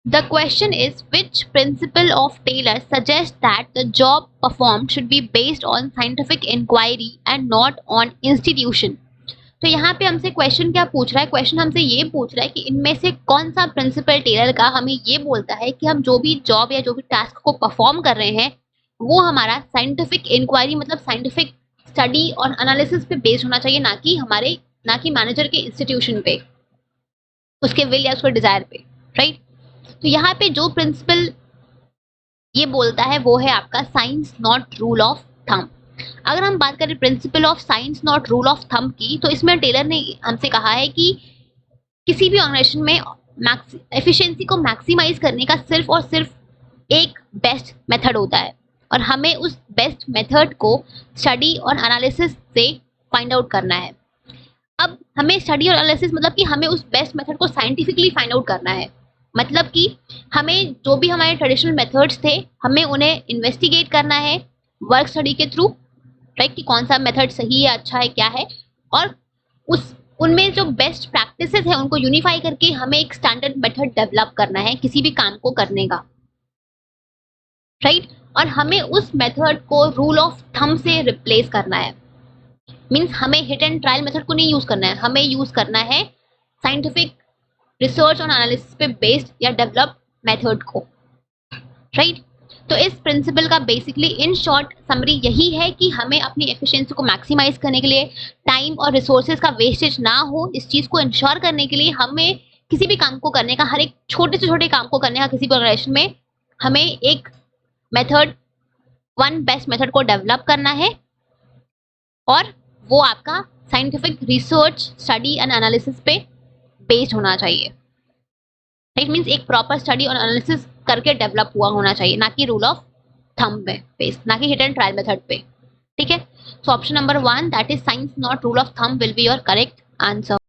The question is, which principle of Taylor suggests that the job performed should be based on scientific inquiry and not on institution? तो यहाँ पे हमसे question क्या पूछ रहा है, क्वेश्चन हमसे ये पूछ रहा है कि इनमें से कौन सा प्रिंसिपल टेलर का हमें ये बोलता है कि हम जो भी जॉब या जो भी टास्क को परफॉर्म कर रहे हैं वो हमारा साइंटिफिक इंक्वायरी मतलब साइंटिफिक स्टडी और एनालिसिस पे बेस्ड होना चाहिए, ना कि मैनेजर के इंस्टीट्यूशन पे, उसके विल या उसके डिजायर पे, राइट। तो यहाँ पे जो प्रिंसिपल ये बोलता है वो है आपका science not rule of thumb. अगर हम बात करें principle of science not rule of thumb की, तो इसमें टेलर ने हमसे कहा है कि किसी भी ऑर्गेनाइजेशन में एफिशिएंसी को मैक्सिमाइज करने का सिर्फ और सिर्फ एक बेस्ट मेथड होता है और हमें उस बेस्ट मेथड को स्टडी और एनालिसिस से फाइंड आउट करना है। अब हमें स्टडी और एनालिसिस मतलब कि हमें उस बेस्ट मेथड को साइंटिफिकली फाइंड आउट करना है, मतलब कि हमें जो भी हमारे ट्रेडिशनल मेथड्स थे हमें उन्हें इन्वेस्टिगेट करना है वर्क स्टडी के थ्रू, राइट, कि कौन सा मेथड सही है, अच्छा है, क्या है, और उस उनमें जो बेस्ट प्रैक्टिसेस है उनको यूनिफाई करके हमें एक स्टैंडर्ड मेथड डेवलप करना है किसी भी काम को करने का, राइट। और हमें उस मेथड को रूल ऑफ थंब से रिप्लेस करना है, मीन्स हमें हिट एंड ट्रायल मेथड को नहीं यूज करना है, हमें यूज करना है साइंटिफिक रिसर्च और एनालिसिस पे बेस्ड या डेवलप्ड मेथड को, राइट। तो इस प्रिंसिपल का बेसिकली इन शॉर्ट समरी यही है कि हमें अपनी एफिशिएंसी को मैक्सिमाइज करने के लिए, टाइम और रिसोर्सेज का वेस्टेज ना हो इस चीज को इंश्योर करने के लिए हमें किसी भी काम को करने का, हर एक छोटे से छोटे काम को करने का किसी भी ऑर्गेनाइजेशन में हमें एक मेथड, वन बेस्ट मेथड को डेवलप करना है और वो आपका scientific research study and analysis पे बेस्ड होना चाहिए। इट मीन्स एक प्रॉपर स्टडी और एनालिसिस करके डेवलप हुआ होना चाहिए, ना कि रूल ऑफ थंब पे बेस्ड, ना कि हिट एंड ट्रायल मेथड पे, ठीक है। So option number 1 that is science not rule of thumb will be your correct answer.